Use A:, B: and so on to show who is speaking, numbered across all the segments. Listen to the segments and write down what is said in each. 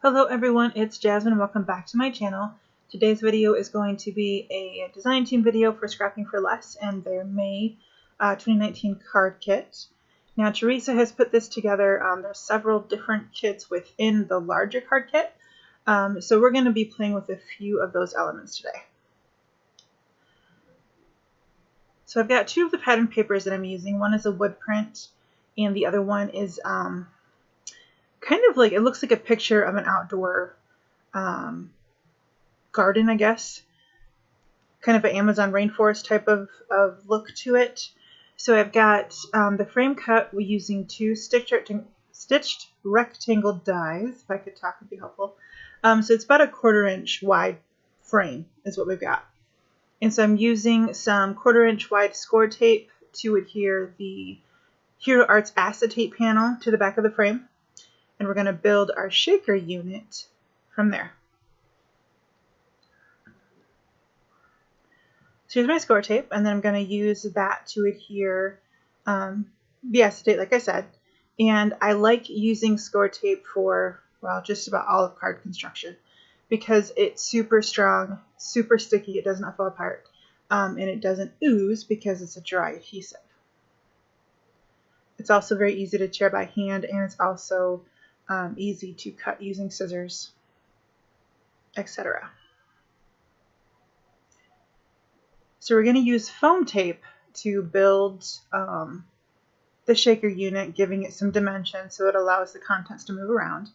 A: Hello everyone, it's Jasmine. Welcome back to my channel. Today's video is going to be a design team video for Scrapping for Less and their May 2019 card kit. Now Teresa has put this together. There's several different kits within the larger card kit. So we're going to be playing with a few of those elements today. So I've got two of the pattern papers that I'm using. One is a wood print and the other one is kind of like, it looks like a picture of an outdoor garden, I guess. Kind of an Amazon rainforest type of look to it. So I've got the frame cut using two stitched rectangle dies. If I could talk, would be helpful. So it's about a 1/4 inch wide frame is what we've got. And so I'm using some 1/4 inch wide score tape to adhere the Hero Arts acetate panel to the back of the frame. And we're going to build our shaker unit from there. So here's my score tape, and then I'm going to use that to adhere the acetate, like I said. And I like using score tape for, well, just about all of card construction because it's super strong, super sticky, it does not fall apart, and it doesn't ooze because it's a dry adhesive. It's also very easy to tear by hand, and it's also easy to cut using scissors, etc. So we're going to use foam tape to build the shaker unit, giving it some dimension so it allows the contents to move around.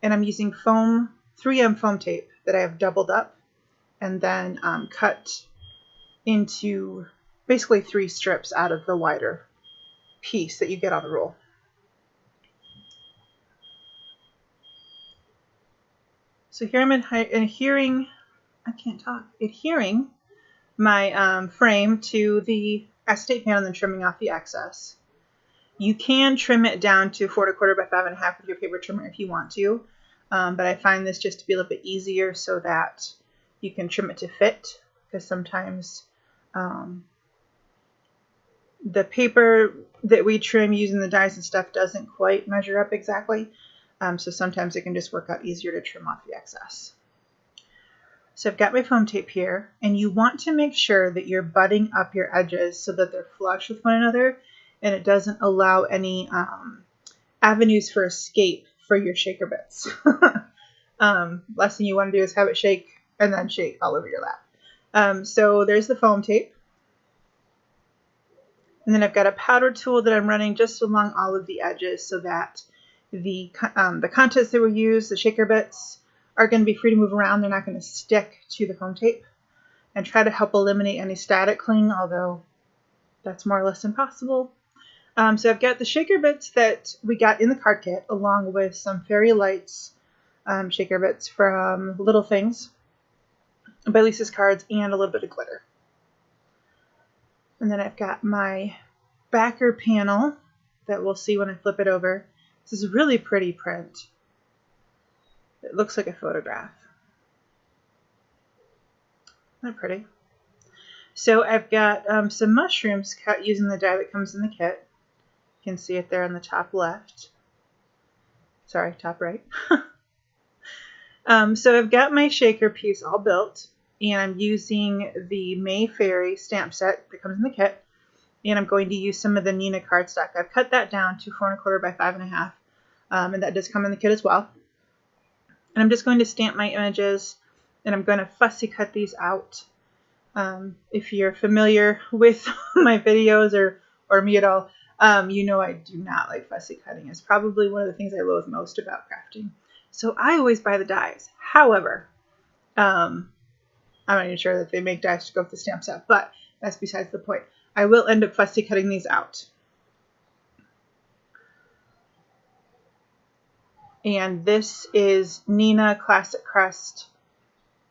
A: And I'm using 3M foam tape that I have doubled up and then cut into basically 3 strips out of the wider piece that you get on the roll. So here I'm adhering my frame to the acetate panel and then trimming off the excess. You can trim it down to 4 1/4 by 5 1/2 with your paper trimmer if you want to, but I find this just to be a little bit easier so that you can trim it to fit, because sometimes the paper that we trim using the dies and stuff doesn't quite measure up exactly. So sometimes it can just work out easier to trim off the excess. So I've got my foam tape here, and you want to make sure that you're butting up your edges so that they're flush with one another and it doesn't allow any avenues for escape for your shaker bits. Last thing you want to do is have it shake and then shake all over your lap. So there's the foam tape. And then I've got a powder tool that I'm running just along all of the edges so that the contents that we use, the shaker bits, are going to be free to move around. They're not going to stick to the foam tape, and try to help eliminate any static cling, although that's more or less impossible. So I've got the shaker bits that we got in the card kit along with some Fairy Lights shaker bits from Little Things by Lisa's Cards and a little bit of glitter. And then I've got my backer panel that we'll see when I flip it over. This is a really pretty print. It looks like a photograph. Isn't that pretty? So I've got some mushrooms cut using the die that comes in the kit. You can see it there on the top left. Sorry, top right. So I've got my shaker piece all built, and I'm using the May Fairy stamp set that comes in the kit. And I'm going to use some of the Nina cardstock. I've cut that down to 4 1/4 by 5 1/2, and that does come in the kit as well. And I'm just going to stamp my images, and I'm going to fussy cut these out. If you're familiar with my videos or me at all, you know I do not like fussy cutting. It's probably one of the things I loathe most about crafting. So I always buy the dies. However, I'm not even sure that they make dies to go with the stamp set, but that's besides the point. I will end up fussy cutting these out. And this is Nina Classic Crest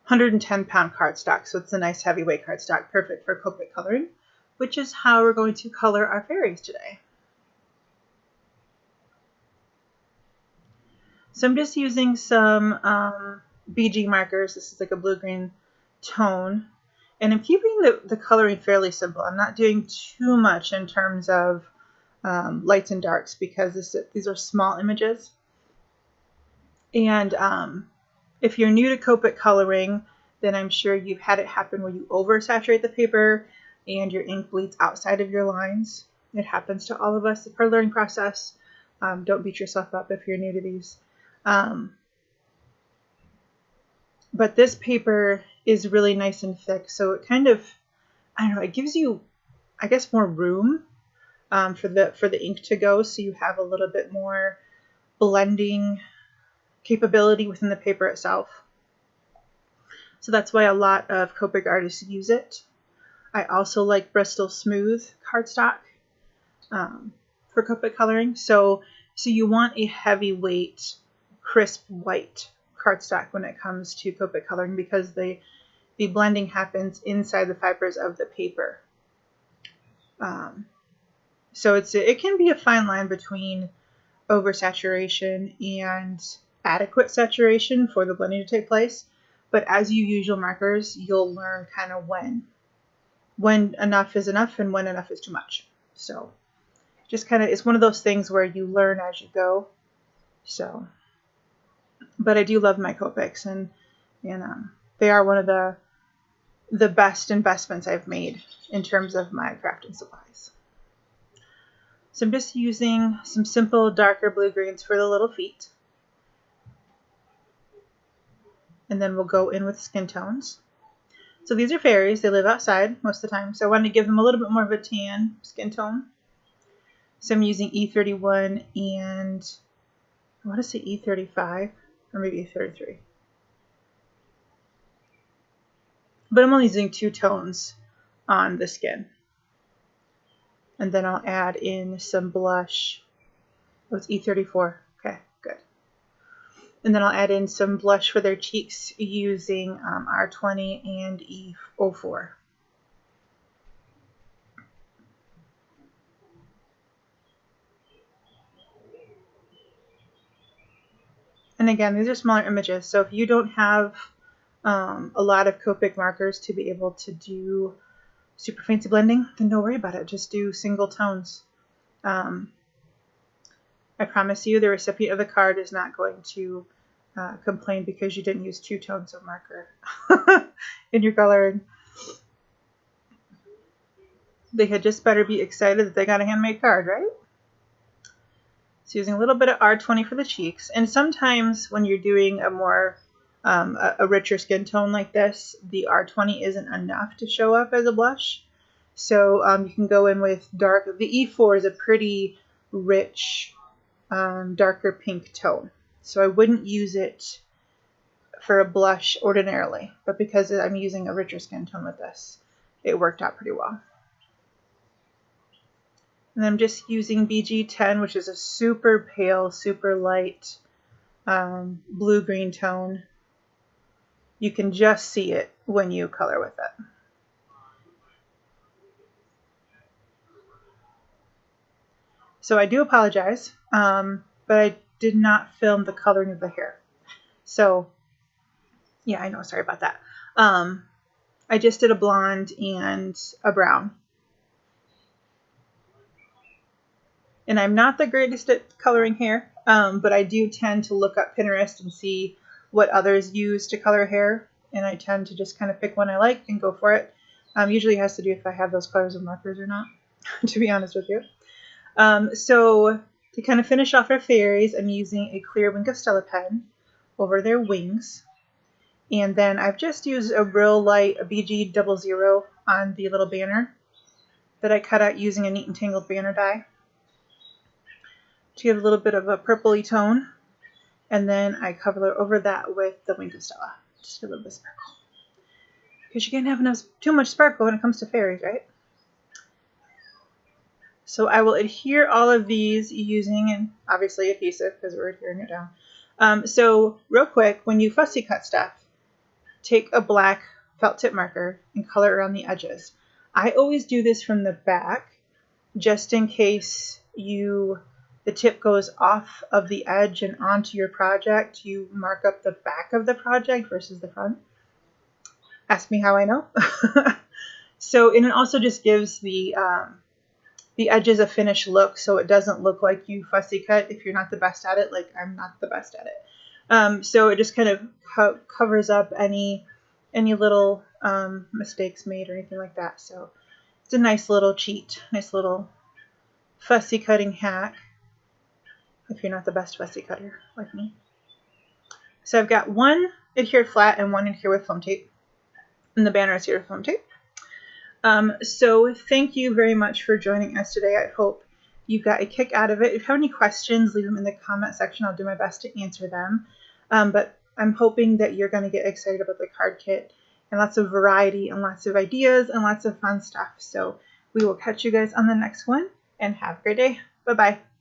A: 110-pound cardstock. So it's a nice heavyweight cardstock, perfect for Copic coloring, which is how we're going to color our fairies today. So I'm just using some BG markers. This is like a blue-green tone. And I'm keeping the coloring fairly simple. I'm not doing too much in terms of lights and darks because these are small images. And if you're new to Copic coloring, then I'm sure you've had it happen where you oversaturate the paper and your ink bleeds outside of your lines. It happens to all of us. It's part of the learning process. Don't beat yourself up if you're new to these. But this paper is really nice and thick, so it kind of, I don't know, it gives you, I guess, more room for the ink to go, so you have a little bit more blending capability within the paper itself. So that's why a lot of Copic artists use it. I also like Bristol Smooth cardstock for Copic coloring. So you want a heavyweight, crisp white cardstock when it comes to Copic coloring, because the blending happens inside the fibers of the paper. So it can be a fine line between oversaturation and adequate saturation for the blending to take place. But as you use your markers, you'll learn kind of when enough is enough and when enough is too much. So just kind of, it's one of those things where you learn as you go. So, but I do love my Copics, and they are one of the best investments I've made in terms of my crafting supplies. So I'm just using some simple darker blue greens for the little feet. And then we'll go in with skin tones. So these are fairies. They live outside most of the time. So I wanted to give them a little bit more of a tan skin tone. So I'm using E31 and I want to say E35 or maybe E33. But I'm only using 2 tones on the skin. And then I'll add in some blush. Oh, it's E34. Okay, good. And then I'll add in some blush for their cheeks using R20 and E04. And again, these are smaller images, so if you don't have a lot of Copic markers to be able to do super fancy blending, then don't worry about it. Just do single tones. I promise you the recipient of the card is not going to complain because you didn't use 2 tones of marker in your coloring. They had just better be excited that they got a handmade card, right? So using a little bit of R20 for the cheeks. And sometimes when you're doing a more a richer skin tone like this, the R20 isn't enough to show up as a blush. So you can go in with dark. The E4 is a pretty rich, darker pink tone. So I wouldn't use it for a blush ordinarily. But because I'm using a richer skin tone with this, it worked out pretty well. And I'm just using BG10, which is a super pale, super light blue-green tone. You can just see it when you color with it. So I do apologize, but I did not film the coloring of the hair. So yeah, I know, sorry about that. I just did a blonde and a brown. And I'm not the greatest at coloring hair, but I do tend to look up Pinterest and see what others use to color hair. And I tend to just kind of pick one I like and go for it. Usually it has to do if I have those colors of markers or not, to be honest with you. So to kind of finish off our fairies, I'm using a clear Wink of Stella pen over their wings. And then I've just used a real light BG00 on the little banner that I cut out using a Neat and Tangled banner die to get a little bit of a purpley tone. And then I color over that with the Wink of Stella. Just a little bit of sparkle. Because you can't have too much sparkle when it comes to fairies, right? So I will adhere all of these using, and obviously adhesive because we're adhering it down. So real quick, when you fussy cut stuff, take a black felt tip marker and color around the edges. I always do this from the back, just in case the tip goes off of the edge and onto your project. You mark up the back of the project versus the front. Ask me how I know. So, and it also just gives the edges a finished look, so it doesn't look like you fussy cut if you're not the best at it, like I'm not the best at it. So it just kind of covers up any little mistakes made or anything like that. So it's a nice little cheat, nice little fussy cutting hack if you're not the best fussy cutter like me. So I've got one adhered flat and one adhered with foam tape, and the banner is here with foam tape. So thank you very much for joining us today. I hope you got a kick out of it. If you have any questions, leave them in the comment section. I'll do my best to answer them. But I'm hoping that you're going to get excited about the card kit and lots of variety and lots of ideas and lots of fun stuff. So we will catch you guys on the next one, and have a great day. Bye-bye.